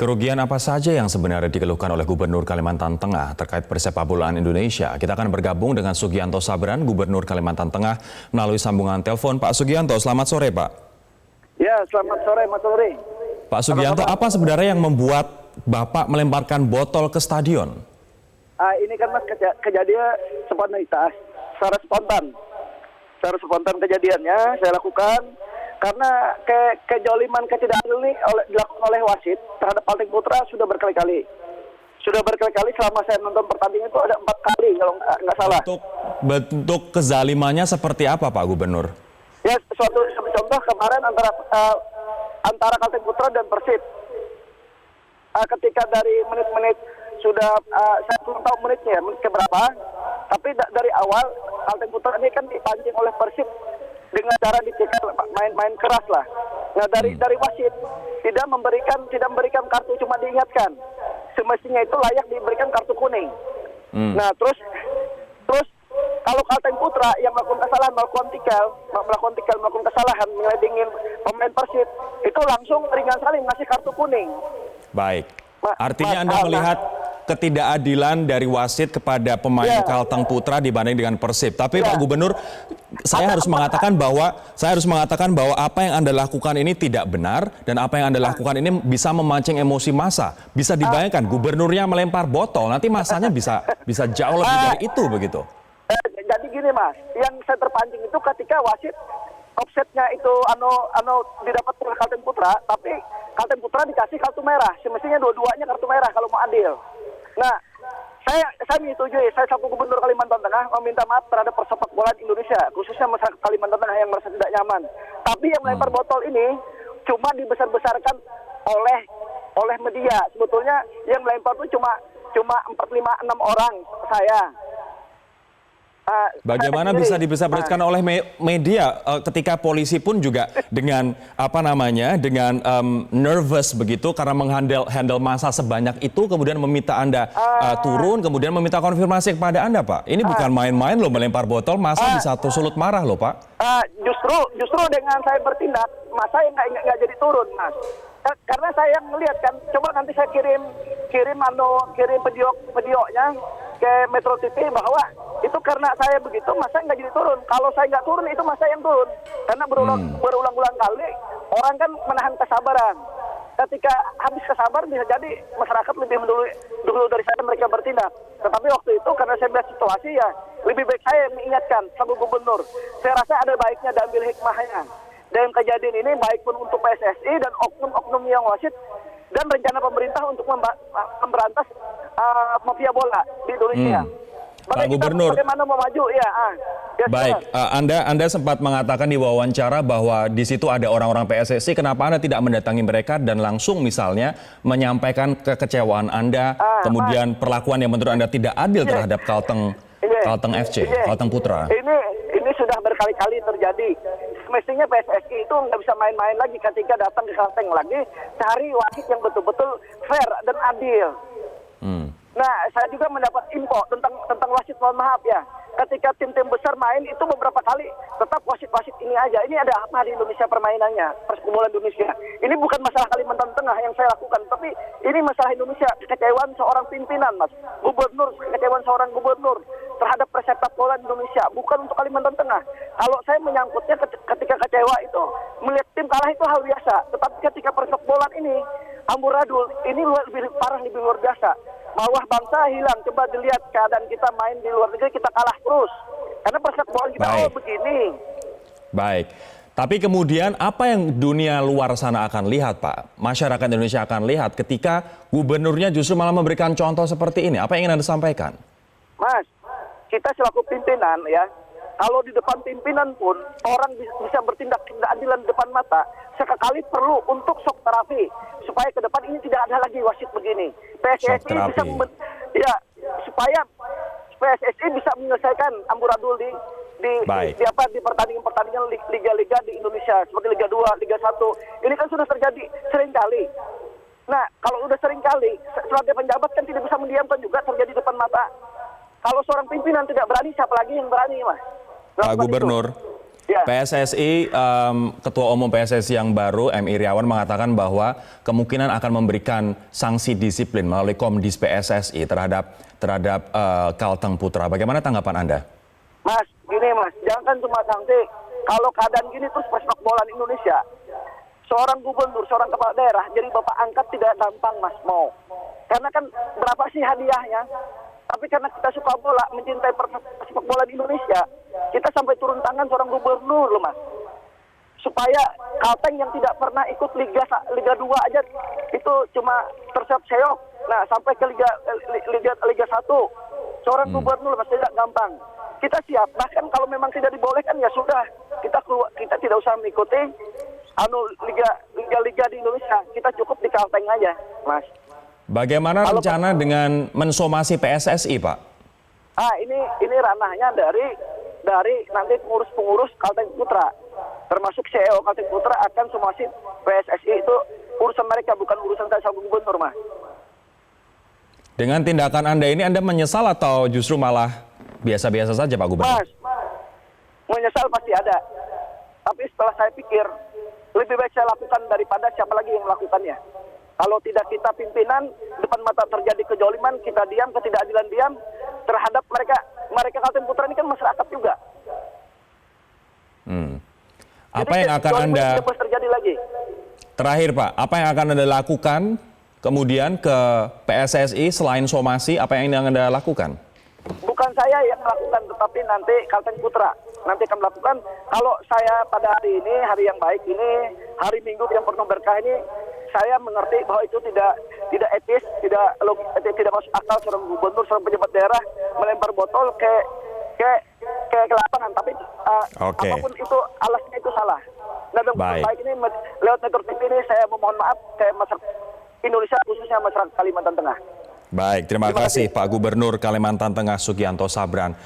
Kerugian apa saja yang sebenarnya dikeluhkan oleh Gubernur Kalimantan Tengah terkait persepak bolaan Indonesia? Kita akan bergabung dengan Sugianto Sabran, Gubernur Kalimantan Tengah, melalui sambungan telepon. Pak Sugianto, selamat sore, Pak. Ya, selamat sore, Mas Sore. Pak Sugianto, apa sebenarnya yang membuat Bapak melemparkan botol ke stadion? Ini kan Mas kejadian spontanitas, secara spontan kejadiannya saya lakukan karena kejoliman ketidakadilan ini dilakukan oleh wasit terhadap Kalteng Putra sudah berkali-kali. Selama saya nonton pertandingan itu ada 4 kali kalau nggak salah. Bentuk kezalimannya seperti apa, Pak Gubernur? Ya, suatu contoh kemarin antara Kalteng Putra dan Persib. Ketika dari menit-menit sudah saya belum tahu menitnya, menit keberapa, tapi dari awal Kalteng Putra ini kan dipancing oleh Persib dengan cara dicekal main keras lah. Nah dari wasit tidak memberikan kartu, cuma diingatkan. Semestinya itu layak diberikan kartu kuning. Nah terus kalau Kalteng Putra yang melakukan kesalahan, melakukan kesalahan, meledingin pemain Persib, itu langsung ringan sekali ngasih kartu kuning. Baik. Artinya Anda melihat ketidakadilan dari wasit kepada pemain Kalteng Putra dibanding dengan Persib. Tapi Pak Gubernur, saya harus mengatakan bahwa apa yang Anda lakukan ini tidak benar dan apa yang Anda lakukan ini bisa memancing emosi massa. Bisa dibayangkan gubernurnya melempar botol, nanti massanya bisa jauh lebih dari itu begitu. Jadi gini Mas, yang saya terpancing itu ketika wasit offsetnya itu didapat oleh Kalteng Putra, tapi Kalteng Putra dikasih kartu merah. Semestinya dua-duanya kartu merah kalau mau adil. Nah, saya menyetujui, saya selaku Gubernur Kalimantan Tengah meminta maaf terhadap persepak bolaan Indonesia, khususnya masyarakat Kalimantan Tengah yang merasa tidak nyaman. Tapi yang melempar botol ini cuma dibesar-besarkan oleh media. Sebetulnya yang melempar itu cuma 4, 5, 6 orang saya. Bagaimana bisa dibesar-besarkan oleh media ketika polisi pun juga dengan dengan nervous begitu karena handle massa sebanyak itu, kemudian meminta Anda turun, kemudian meminta konfirmasi kepada Anda, Pak. Ini bukan main-main loh, melempar botol, massa bisa sulut marah loh, Pak. Justru dengan saya bertindak, massa yang nggak jadi turun, Mas. Karena saya melihat kan, coba nanti saya kirim videonya ke Metro TV bahwa itu karena saya begitu, masa nggak jadi turun. Kalau saya nggak turun, itu masa yang turun. Karena berulang-ulang kali orang kan menahan kesabaran. Ketika habis kesabaran bisa jadi masyarakat lebih dulu dari saya mereka bertindak. Tetapi waktu itu karena saya melihat situasi ya lebih baik saya mengingatkan sebagai gubernur. Saya rasa ada baiknya diambil hikmahnya. Dan kejadian ini baik pun untuk PSSI dan oknum-oknum yang wasit dan rencana pemerintah untuk memberantas mafia bola di Indonesia. Pak Gubernur, bagaimana mau maju? Baik, Anda sempat mengatakan di wawancara bahwa di situ ada orang-orang PSSI. Kenapa Anda tidak mendatangi mereka dan langsung misalnya menyampaikan kekecewaan Anda, kemudian perlakuan yang menurut Anda tidak adil terhadap Kalteng FC, Kalteng Putra? Ini sudah berkali-kali terjadi. Semestinya PSSI itu nggak bisa main-main lagi ketika datang ke Kalteng lagi, cari wasit yang betul-betul fair dan adil. Nah, saya juga mendapat info tentang wasit, mohon maaf ya. Ketika tim-tim besar main itu beberapa kali tetap wasit-wasit ini aja. Ini ada apa di Indonesia permainannya, persepak bola Indonesia. Ini bukan masalah Kalimantan Tengah yang saya lakukan, tapi ini masalah Indonesia. Kekecewaan seorang pimpinan, Mas. Kekecewaan seorang gubernur terhadap persepak bola Indonesia, bukan untuk Kalimantan Tengah. Kalau saya menyangkutnya ketika kecewa itu melihat tim kalah itu hal biasa. Tetapi ketika persepak bola ini amburadul, ini lebih parah, lebih luar biasa. Marwah bangsa hilang. Coba dilihat keadaan kita main di luar negeri, kita kalah terus. Karena persepak bola kita begini. Baik. Tapi kemudian apa yang dunia luar sana akan lihat, Pak? Masyarakat Indonesia akan lihat ketika gubernurnya justru malah memberikan contoh seperti ini. Apa yang ingin Anda sampaikan? Mas, kita selaku pimpinan ya, kalau di depan pimpinan pun orang bisa bertindak tidak adilan di depan mata, sekali perlu untuk shock terapi supaya ke depan ini tidak ada lagi wasit begini. PSSI bisa supaya PSSI bisa menyelesaikan amburadul di pertandingan liga-liga di Indonesia seperti Liga 2, Liga 1. Ini kan sudah terjadi sering kali. Nah, kalau udah sering kali, sebagai penjabat kan tidak bisa mendiamkan juga terjadi di depan mata. Kalau seorang pimpinan tidak berani, siapa lagi yang berani, Mas? Pak Gubernur, Ya. PSSI, Ketua Umum PSSI yang baru, M. Iriawan, mengatakan bahwa kemungkinan akan memberikan sanksi disiplin melalui Komdis PSSI terhadap Kalteng Putra. Bagaimana tanggapan Anda? Mas, gini Mas, jangan cuma sanksi. Kalau keadaan gini terus sepak bola di Indonesia, seorang gubernur, seorang kepala daerah, jadi bapak angkat tidak gampang Mas mau. Karena kan berapa sih hadiahnya? Tapi karena kita suka bola, mencintai sepak bola di Indonesia, kita sampai turun tangan seorang gubernur loh Mas. Supaya Kalteng yang tidak pernah ikut Liga 2 aja itu cuma terseok-seok. Nah, sampai ke Liga 1. Seorang gubernur Mas tidak gampang. Kita siap, bahkan kalau memang tidak dibolehkan ya sudah, kita tidak usah mengikuti liga di Indonesia. Kita cukup di Kalteng aja, Mas. Bagaimana rencana dengan mensomasi PSSI, Pak? Ini ranahnya dari nanti pengurus Kalteng Putra, termasuk CEO Kalteng Putra akan somasi PSSI. Itu urusan mereka, bukan urusan saya sebagai gubernur, Mas. Dengan tindakan Anda ini, Anda menyesal atau justru malah biasa-biasa saja, Pak Gubernur? Mas, menyesal pasti ada. Tapi setelah saya pikir, lebih baik saya lakukan daripada siapa lagi yang melakukannya. Kalau tidak kita pimpinan, depan mata terjadi kejoliman, kita diam, ketidakadilan diam terhadap mereka Kalteng Putra ini kan masyarakat juga. Apa yang akan Anda terjadi lagi? Terakhir, Pak, apa yang akan Anda lakukan kemudian ke PSSI selain somasi? Apa yang Anda lakukan? Bukan saya yang melakukan, tetapi nanti Kalteng Putra nanti akan melakukan. Kalau saya pada hari ini, hari yang baik ini, hari Minggu yang penuh berkah ini, saya mengerti bahwa itu tidak etis, tidak masuk akal seorang gubernur, seorang pejabat daerah melempar botol ke lapangan. Tapi apapun itu alasnya itu salah. Dan baik ini lewat Metro TV ini saya memohon maaf ke masyarakat Indonesia, khususnya masyarakat Kalimantan Tengah. Baik, terima kasih Pak Gubernur Kalimantan Tengah Sugianto Sabran.